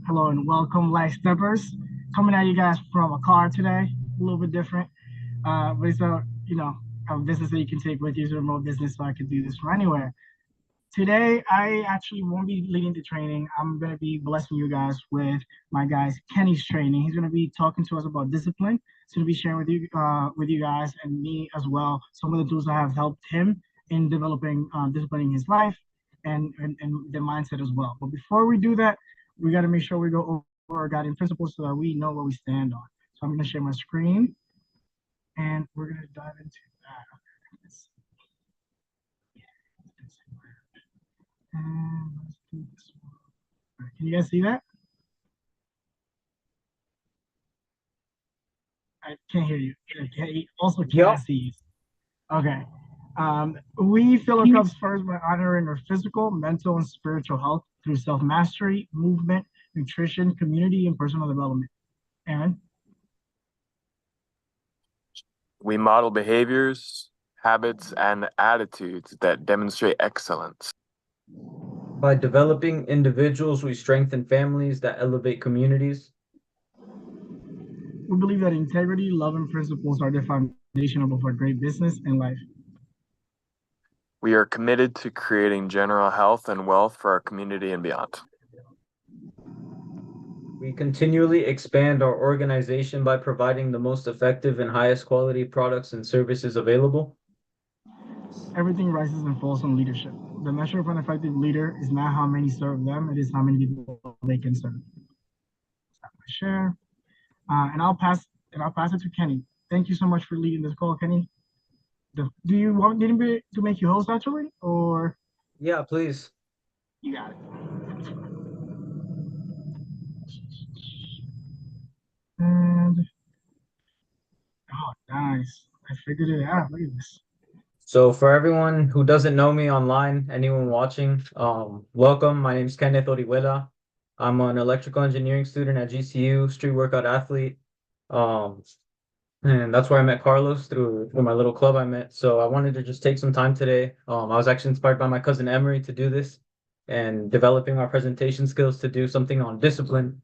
Hello and welcome, Life Steppers. Coming at you guys from a car today, a little bit different. But it's a business that you can take with you. It's a remote business, so I can do this from anywhere. Today, I actually won't be leading the training. I'm going to be blessing you guys with my guys Kenny's training. He's going to be talking to us about discipline. He's going to be sharing with you guys and me as well some of the tools that have helped him in developing disciplining his life and the mindset as well. But before we do that, we got to make sure we go over our guiding principles so that we know where we stand on. So I'm going to share my screen and we're going to dive into that. And let's do this one. All right, can you guys see that? I can't hear you. I also Yep. can't see you. Okay. We fill our cups first by honoring our physical, mental, and spiritual health through self mastery, movement, nutrition, community, and personal development. Aaron? We model behaviors, habits, and attitudes that demonstrate excellence. By developing individuals, we strengthen families that elevate communities. We believe that integrity, love, and principles are the foundation of our great business and life. We are committed to creating general health and wealth for our community and beyond. We continually expand our organization by providing the most effective and highest quality products and services available. Everything rises and falls on leadership. The measure of an effective leader is not how many serve them, it is how many people they can serve. Stop my share. And I'll pass it to Kenny. Thank you so much for leading this call, Kenny. Do you want me to make you host actually, or Yeah, please. you got it? And oh, nice! I figured it out. Look at this. So for everyone who doesn't know me online, anyone watching, welcome. My name is Kenneth Orihuela. I'm an electrical engineering student at GCU, street workout athlete. Um, And that's where I met Carlos through my little club I met. So I wanted to just take some time today. I was actually inspired by my cousin Emery to do this and developing our presentation skills to do something on discipline,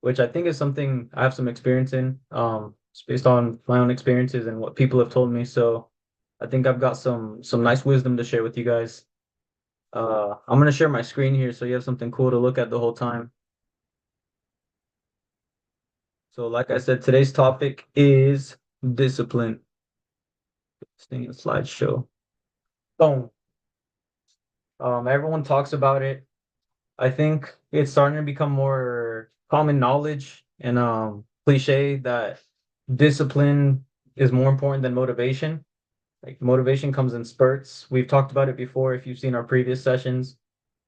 which I think is something I have some experience in. It's based on my own experiences and what people have told me. So I think I've got some nice wisdom to share with you guys. I'm gonna share my screen here so you have something cool to look at the whole time. So like I said, today's topic is discipline. Staying in slideshow. Boom. Everyone talks about it. I think it's starting to become more common knowledge and cliche that discipline is more important than motivation. Like motivation comes in spurts. We've talked about it before if you've seen our previous sessions.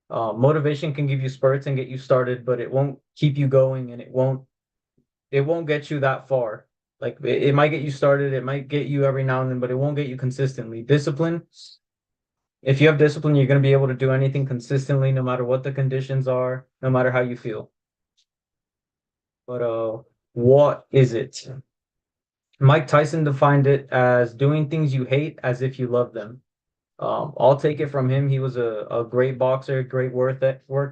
Motivation can give you spurts and get you started, but it won't keep you going and it won't get you that far. Like it might get you started, it might get you every now and then, but it won't get you consistently. Discipline, if you have discipline, you're going to be able to do anything consistently, no matter what the conditions are, no matter how you feel. But what is it? Mike Tyson defined it as doing things you hate as if you love them. I'll take it from him. He was a great boxer, great work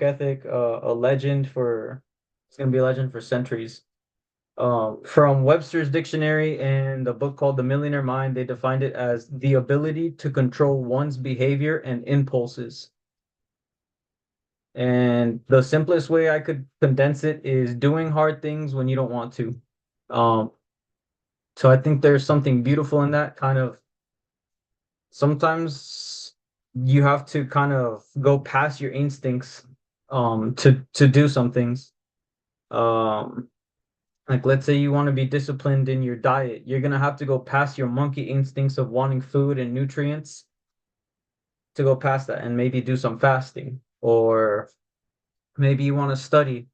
ethic, a legend for, it's going to be a legend for centuries. From Webster's Dictionary and a book called The Millionaire Mind, they defined it as the ability to control one's behavior and impulses. And the simplest way I could condense it is doing hard things when you don't want to. Um, so I think there's something beautiful in that kind of sometimes you have to kind of go past your instincts to do some things. Um, like let's say you want to be disciplined in your diet, you're gonna have to go past your monkey instincts of wanting food and nutrients to go past that and maybe do some fasting or maybe you want to study.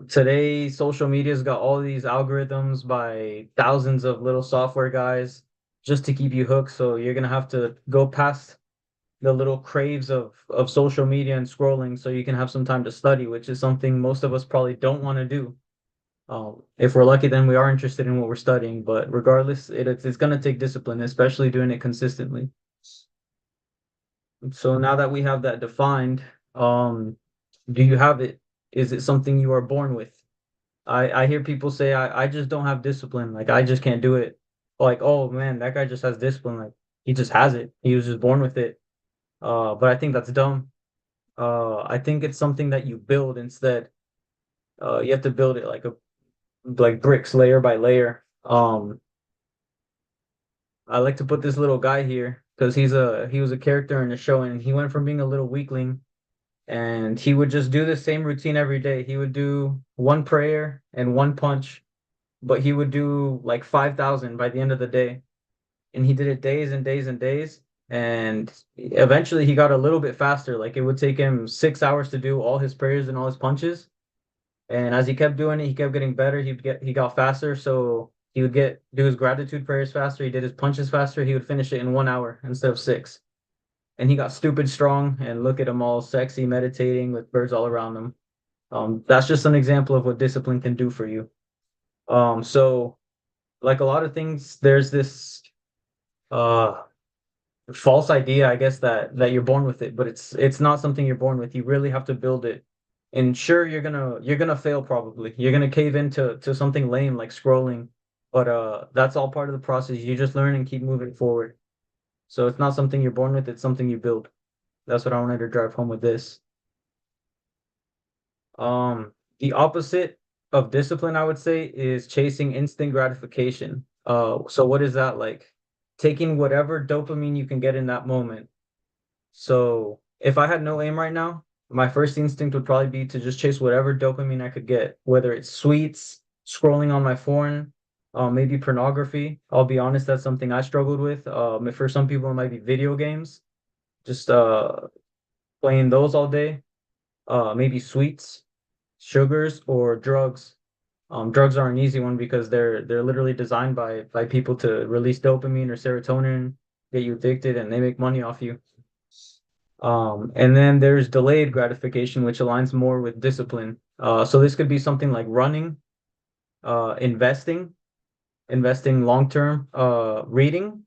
Today social media's got all these algorithms by thousands of little software guys just to keep you hooked. So you're gonna have to go past the little craves of social media and scrolling so you can have some time to study, which is something most of us probably don't want to do. If we're lucky, then we are interested in what we're studying, but regardless, it's gonna take discipline, especially doing it consistently. So now that we have that defined, do you have it? Is it something you are born with? I hear people say I just don't have discipline. Like I just can't do it. Like, oh man, that guy just has discipline. Like he just has it. He was just born with it. But I think that's dumb. I think it's something that you build instead. You have to build it like bricks layer by layer. I like to put this little guy here because he was a character in the show and he went from being a little weakling and he would just do the same routine every day. He would do one prayer and one punch, but he would do like 5,000 by the end of the day. And he did it days and days and days. And eventually he got a little bit faster. Like it would take him 6 hours to do all his prayers and all his punches. And as he kept doing it, he kept getting better. He got faster. So he would do his gratitude prayers faster. He did his punches faster. He would finish it in 1 hour instead of six. And he got stupid strong. And look at him all sexy, meditating with birds all around him. That's just an example of what discipline can do for you. So like a lot of things, there's this uh false idea, I guess, that you're born with it, but it's not something you're born with. You really have to build it. And sure, you're gonna fail probably. You're gonna cave into to something lame like scrolling, but that's all part of the process. You just learn and keep moving forward. So it's not something you're born with, it's something you build. That's what I wanted to drive home with this. The opposite of discipline, I would say, is chasing instant gratification. So what is that like? Taking whatever dopamine you can get in that moment. So if I had no aim right now, my first instinct would probably be to just chase whatever dopamine I could get, whether it's sweets, scrolling on my phone, maybe pornography. I'll be honest, that's something I struggled with. For some people, it might be video games, just playing those all day. Maybe sweets, sugars, or drugs. Drugs are an easy one because they're literally designed by people to release dopamine or serotonin, get you addicted, and they make money off you. And then there's delayed gratification, which aligns more with discipline. So this could be something like running, investing, investing long term, reading,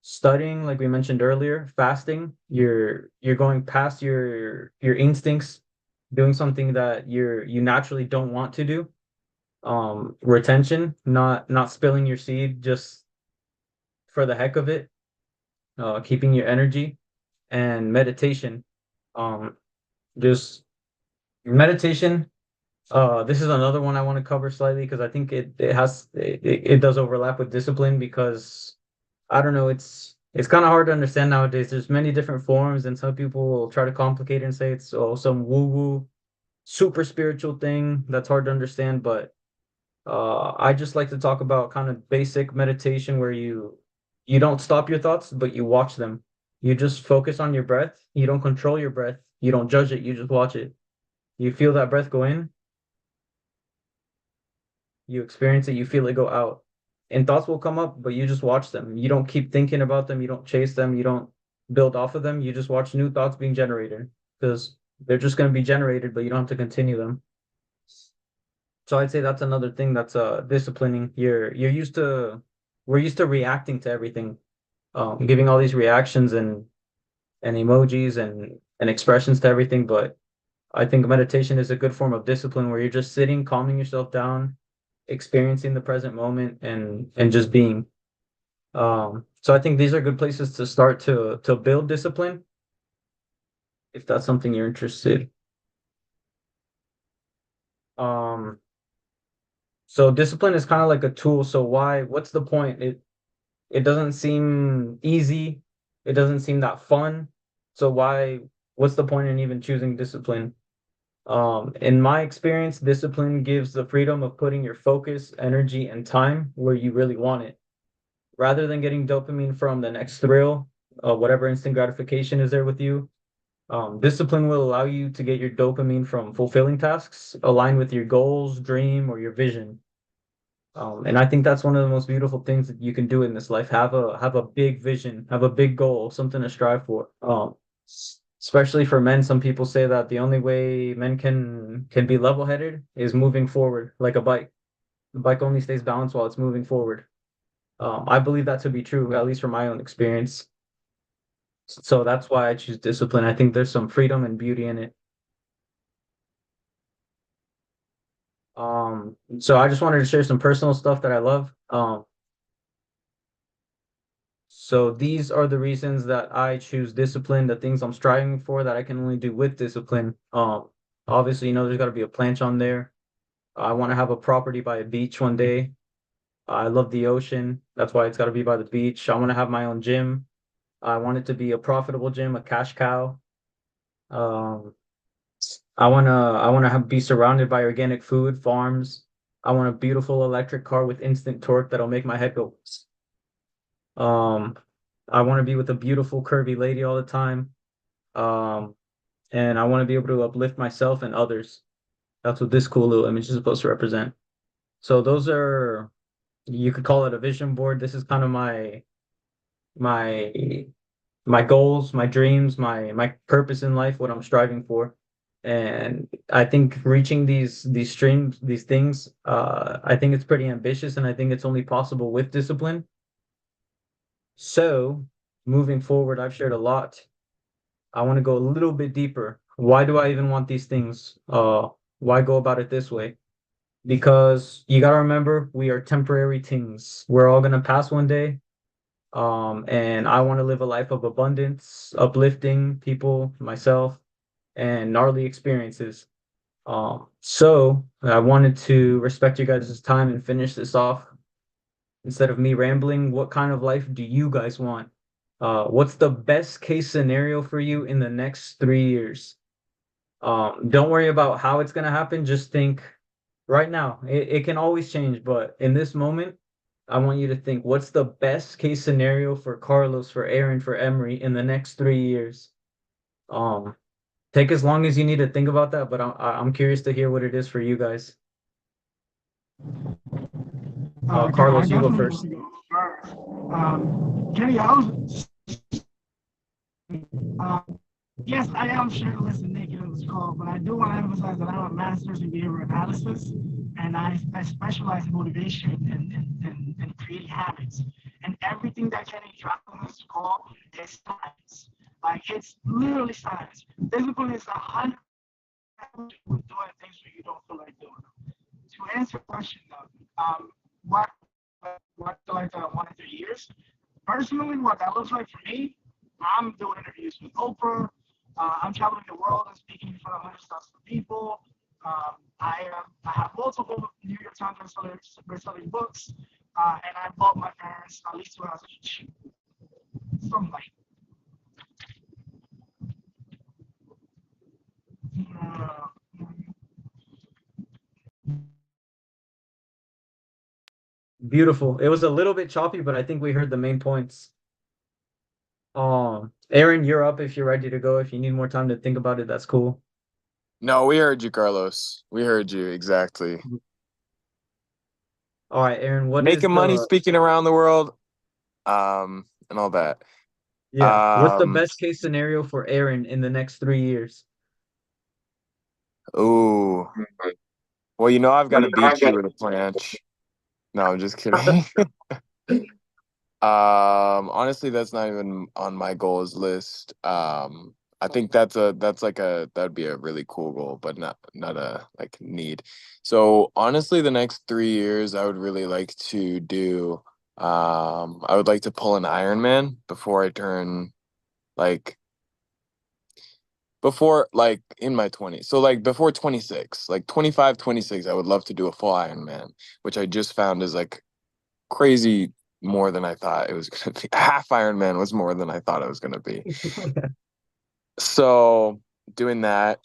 studying, like we mentioned earlier, fasting. You're going past your instincts, doing something that you naturally don't want to do. Retention, not spilling your seed just for the heck of it, keeping your energy, and meditation. Um, just meditation. This is another one I want to cover slightly because I think it does overlap with discipline because I don't know, it's kind of hard to understand nowadays. There's many different forms, and some people will try to complicate it and say it's some woo-woo, super spiritual thing that's hard to understand, but I just like to talk about kind of basic meditation where you don't stop your thoughts, but you watch them. You just focus on your breath. You don't control your breath. You don't judge it. You just watch it. You feel that breath go in, you experience it, you feel it go out. And thoughts will come up, but you just watch them. You don't keep thinking about them. You don't chase them. You don't build off of them. You just watch new thoughts being generated because they're just going to be generated, but you don't have to continue them. So I'd say that's another thing that's disciplining. We're used to reacting to everything, giving all these reactions and emojis and expressions to everything. But I think meditation is a good form of discipline where you're just sitting, calming yourself down, experiencing the present moment and just being. So I think these are good places to start to build discipline if that's something you're interested. Um, so discipline is kind of like a tool. So what's the point? It doesn't seem easy. It doesn't seem that fun. So what's the point in even choosing discipline? In my experience, discipline gives the freedom of putting your focus, energy, and time where you really want it. Rather than getting dopamine from the next thrill, whatever instant gratification is there with you, discipline will allow you to get your dopamine from fulfilling tasks aligned with your goals, dream, or your vision. And I think that's one of the most beautiful things that you can do in this life. Have a big vision, have a big goal, something to strive for. Especially for men, some people say that the only way men can be level-headed is moving forward like a bike. The bike only stays balanced while it's moving forward. I believe that to be true, at least from my own experience. So that's why I choose discipline. I think there's some freedom and beauty in it. So I just wanted to share some personal stuff that I love. So these are the reasons that I choose discipline, the things I'm striving for that I can only do with discipline. Obviously, there's got to be a planch on there. I want to have a property by a beach one day. I love the ocean. That's why it's got to be by the beach. I want to have my own gym. I want it to be a profitable gym, a cash cow. Um, I wanna be surrounded by organic food, farms. I want a beautiful electric car with instant torque that'll make my head go. Um, I want to be with a beautiful curvy lady all the time. Um, and I want to be able to uplift myself and others. That's what this cool little image is supposed to represent. So those are, you could call it a vision board. This is kind of my my goals, my dreams, my purpose in life, what I'm striving for. And I think reaching these things, I think it's pretty ambitious, and I think it's only possible with discipline. So moving forward, I've shared a lot. I want to go a little bit deeper. Why do I even want these things? Why go about it this way? Because you gotta remember, we are temporary things. We're all gonna pass one day. And I want to live a life of abundance, uplifting people, myself, and gnarly experiences. So I wanted to respect you guys' time and finish this off. Instead of me rambling, what kind of life do you guys want? What's the best case scenario for you in the next 3 years? Don't worry about how it's gonna happen. Just think right now. It can always change, but in this moment, I want you to think, what's the best case scenario for Carlos, for Aaron, for Emery in the next 3 years? Um, Take as long as you need to think about that, but I'm curious to hear what it is for you guys. Okay, I Carlos, you go definitely want first. to go first. Kenny, I was, um, yes, I am shirtless and naked on this call, but I do want to emphasize that I'm a master's in behavioral analysis, and I specialize in motivation and creating habits. And everything that Kenny dropped on this call is science. Like, it's literally science. Discipline is 100% with doing things that you don't feel like doing. To answer your question though, what what like I want in 3 years? Personally, what that looks like for me, I'm doing interviews with Oprah. I'm traveling the world and speaking in front of hundreds of thousands of people. I have multiple New York Times best-selling books, and I bought my parents at least 2 houses each. Something like uh, Beautiful. It was a little bit choppy, but I think we heard the main points. Aaron, you're up if you're ready to go. If you need more time to think about it, that's cool. No, we heard you, Carlos. We heard you exactly. All right, Aaron, what is Making money, the speaking around the world, and all that. what's the Um, best case scenario for Aaron in the next 3 years? ooh. Well, I've got to beat you with a planche. No, I'm just kidding. Honestly, that's not even on my goals list. I think that'd be a really cool goal, but not a like need. So honestly, the next 3 years, I would really like to do. I would like to pull an Ironman before I turn like before like in my 20s. So like before 26, like 25, 26, I would love to do a full Ironman, which I just found is like crazy more than I thought it was gonna be. Half Ironman was more than I thought it was gonna be. So doing that,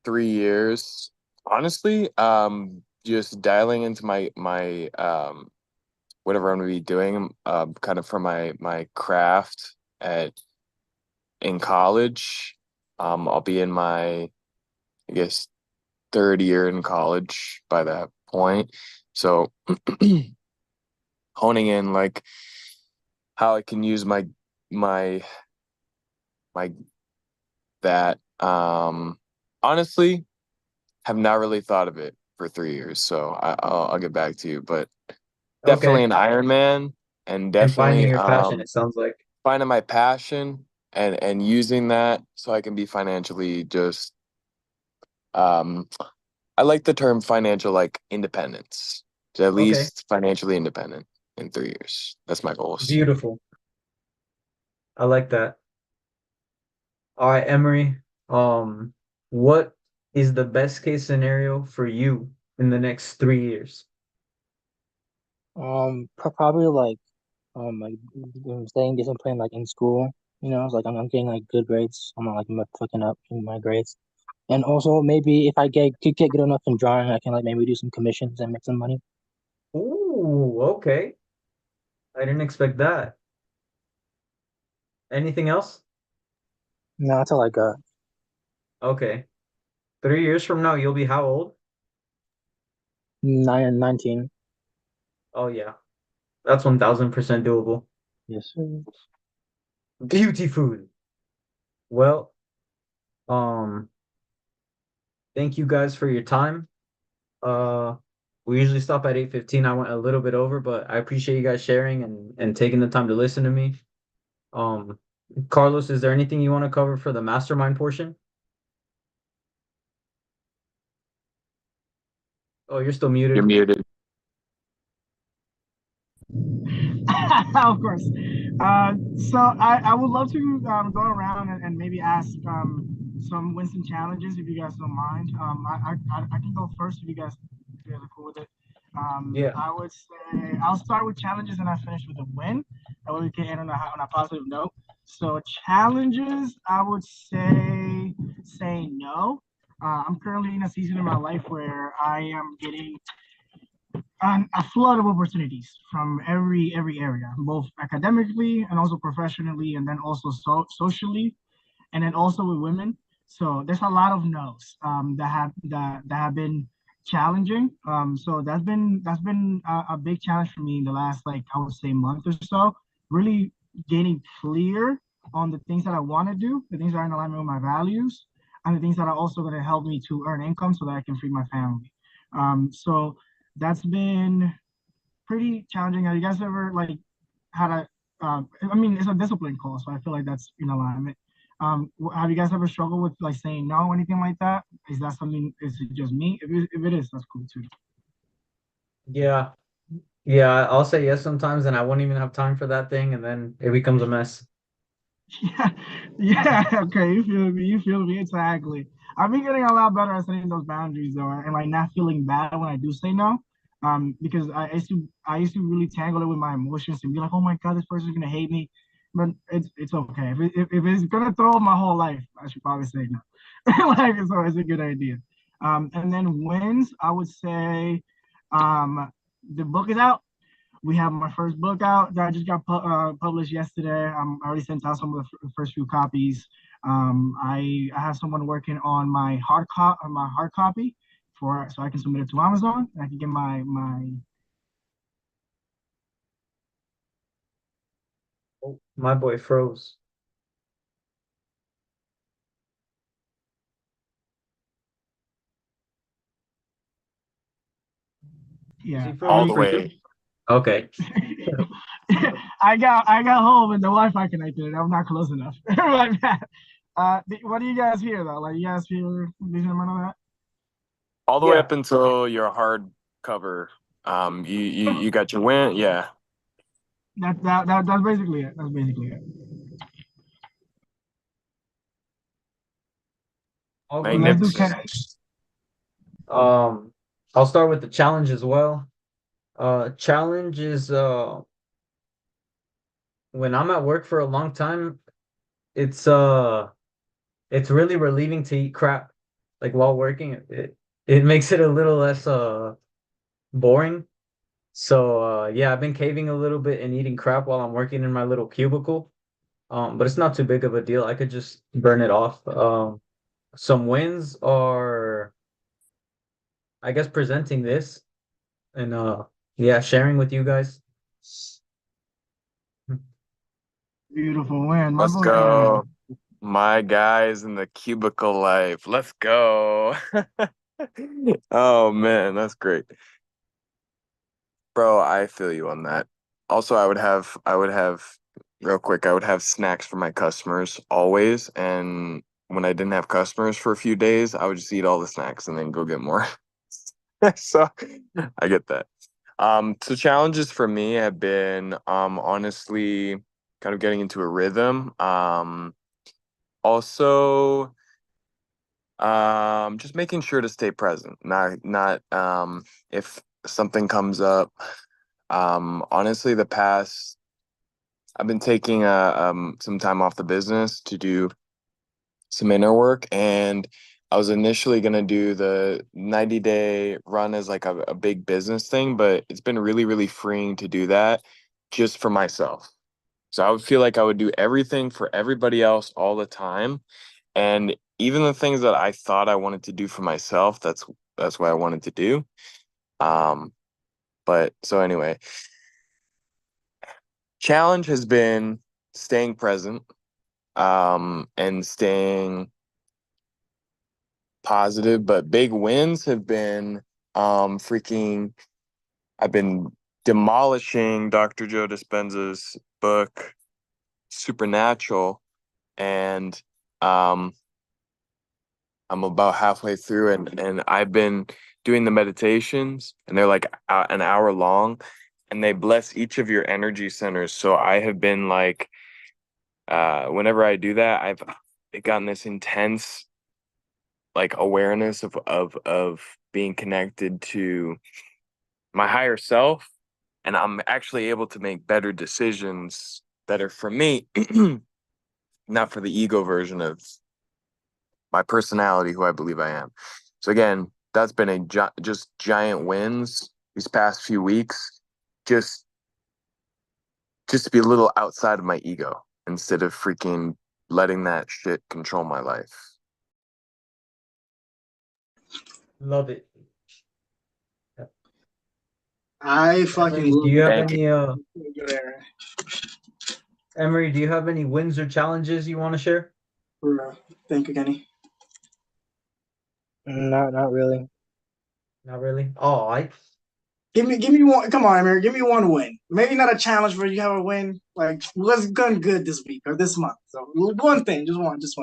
3 years, honestly, just dialing into my whatever I'm gonna be doing, kind of for my craft at in college. I'll be in my, I guess, third year in college by that point. So honing in like how I can use my my that honestly have not really thought of it for 3 years, so I'll get back to you, but definitely Okay. an Ironman, and And finding definitely your passion, it sounds like. finding my passion and using that so I can be financially just um I like the term financial like independence. To at Okay, least financially independent in 3 years. That's my goals. beautiful. I like that. All right, Emery. Um, what is the best case scenario for you in the next 3 years? Probably like staying disciplined like in school. You know, it's like I'm getting like good grades. I'm not like fucking up in my grades. And also maybe if I get good enough in drawing, I can like maybe do some commissions and make some money. Ooh, okay. I didn't expect that. Anything else? No, that's all I got. Okay. 3 years from now, you'll be how old? 19. Oh yeah, that's 1000% doable. Yes, sir. Beauty food. Well, um, thank you guys for your time. Uh, we usually stop at 8:15. I went a little bit over, but I appreciate you guys sharing and taking the time to listen to me. Um, Carlos, is there anything you want to cover for the mastermind portion? Oh, you're still You're muted. muted. Of course. So I would love to go around and maybe ask some wins and challenges if you guys don't mind. I can go first if you guys are cool with it. Yeah. I would say I'll start with challenges and I finish with a win. That way we can end on a positive note. So challenges, I would say no. I'm currently in a season in my life where I am getting a flood of opportunities from every area, both academically and also professionally, and then also socially, and then also with women. So there's a lot of no's that have been challenging. So that's been a big challenge for me in the last like I would say month or so. Really getting clear on the things that I want to do, the things that are in alignment with my values, and the things that are also going to help me to earn income so that I can feed my family. So that's been pretty challenging. Have you guys ever like had a? I mean, it's a discipline call, so I feel like that's in alignment. Have you guys ever struggled with like saying no or anything like that? Is that something? Is it just me? If it is, that's cool too. Yeah. Yeah, I'll say yes sometimes and I won't even have time for that thing and then it becomes a mess. Yeah, yeah. Okay, you feel me. You feel me exactly. I've been getting a lot better at setting those boundaries though, and like not feeling bad when I do say no. Because I used to really tangle it with my emotions and be like, oh my god, this person's gonna hate me. But it's okay. If it's gonna throw up my whole life, I should probably say no. Like it's always a good idea. And then wins, I would say, the book is out. We have my first book out that just got published yesterday. I already sent out some of the first few copies. I have someone working on my hard copy for so I can submit it to Amazon. And I can get my Oh, my boy froze. Is he yeah. All frozen the for you? way. Okay. I got home and the Wi-Fi connected. And I'm not close enough. Like that. What do you guys hear though? Like you guys hear decent amount of that? All the way Yeah. up until your hard cover. You got your win. Yeah. That's basically it. That's basically it. I'll go So let's do next. Magnificent. Ken. Um, I'll start with the challenge as well. Challenge is when I'm at work for a long time, it's it's really relieving to eat crap. Like while working, it makes it a little less boring. So yeah, I've been caving a little bit and eating crap while I'm working in my little cubicle. But it's not too big of a deal. I could just burn it off. Some wins are, I guess, presenting this and yeah, sharing with you guys. Beautiful win, my Let's boy Ken. go. My guys in the cubicle life. Let's go. Oh man, that's great. Bro, I feel you on that. Also, I would have real quick, I would have snacks for my customers always. And when I didn't have customers for a few days, I would just eat all the snacks and then go get more. So I get that. So challenges for me have been honestly kind of getting into a rhythm. Also just making sure to stay present. Not if something comes up. Honestly, the past I've been taking some time off the business to do some inner work, and I was initially gonna do the 90-day run as like a big business thing, but it's been really, really freeing to do that just for myself. So I would feel like I would do everything for everybody else all the time. And even the things that I thought I wanted to do for myself, that's what I wanted to do. But so anyway, challenge has been staying present, and staying positive, but big wins have been freaking I've been demolishing Dr. Joe Dispenza's book Supernatural, and um I'm about halfway through, and I've been doing the meditations, and they're like an hour long, and they bless each of your energy centers. So I have been like whenever I do that, I've gotten this intense like awareness of being connected to my higher self, and I'm actually able to make better decisions that are for me, not for the ego version of my personality, who I believe I am. So again, that's been just giant wins these past few weeks, just to be a little outside of my ego instead of freaking letting that shit control my life. Love it. I fucking Emery, do love you have Thank any it. There. Emery, do you have any wins or challenges you want to share? Thank you, Kenny. Not really. Not really. Oh, Give me one. Come on, Amir. Give me one win. Maybe not a challenge, but you have a win. Like what's gone good this week or this month. So one thing, just one, just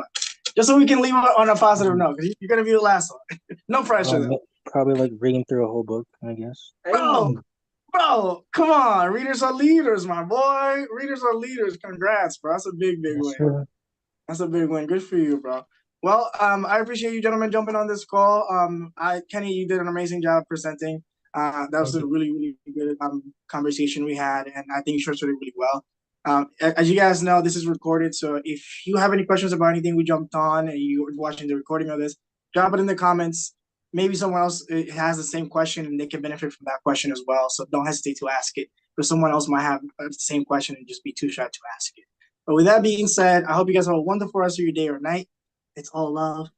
so we can leave on a positive note. Because you're gonna be the last one. No pressure, though. Probably like reading through a whole book, I guess. Bro, come on. Readers are leaders, my boy. Readers are leaders. Congrats, bro. That's a big Yes, win. sir. That's a big win. Good for you, bro. Well, I appreciate you gentlemen jumping on this call. Kenny, you did an amazing job presenting. That was Thank a you. really, really good conversation we had, and I think you structured it really well. As you guys know, this is recorded, so if you have any questions about anything we jumped on and you're watching the recording of this, drop it in the comments. Maybe someone else has the same question and they can benefit from that question as well. So don't hesitate to ask it, or someone else might have the same question and just be too shy to ask it. But with that being said, I hope you guys have a wonderful rest of your day or night. It's all love.